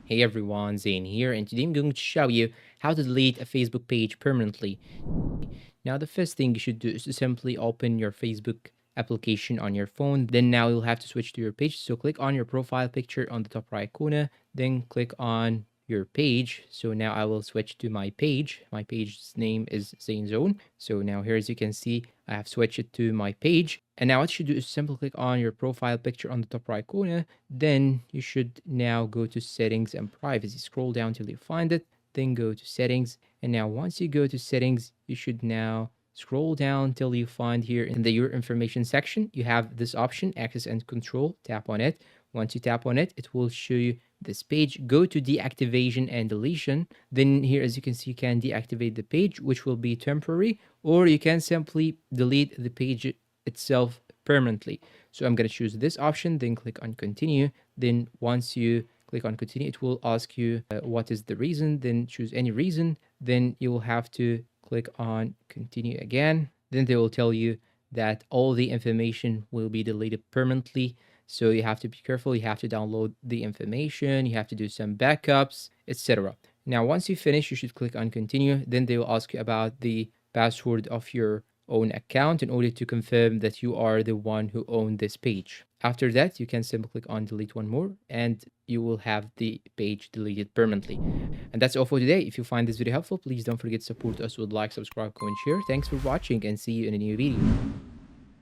Hey everyone, Zane here, and today I'm going to show you how to delete a Facebook page permanently. Now, the first thing you should do is to simply open your Facebook application on your phone. Then now you'll have to switch to your page. So click on your profile picture on the top right corner, then click on your page. So now I will switch to my page. My page's name is Zane Zone. So now here, as you can see, I have switched it to my page. And now what you should do is simply click on your profile picture on the top right corner. Then you should now go to settings and privacy. Scroll down till you find it. Then go to settings. And now once you go to settings, you should now scroll down till you find here in the your information section, you have this option, access and control. Tap on it. Once you tap on it, it will show you this page. Go to deactivation and deletion. Then here, as you can see, you can deactivate the page, which will be temporary, or you can simply delete the page itself permanently. So I'm going to choose this option, then click on continue. Then once you click on continue, it will ask you what is the reason, then choose any reason. Then you will have to click on continue again. Then they will tell you that all the information will be deleted permanently. So you have to be careful. You have to download the information. You have to do some backups, etc. Now, once you finish, you should click on continue. Then they will ask you about the password of your own account in order to confirm that you are the one who owned this page. After that, you can simply click on delete one more and you will have the page deleted permanently. And that's all for today. If you find this video helpful, please don't forget to support us with like, subscribe, comment, share. Thanks for watching and see you in a new video.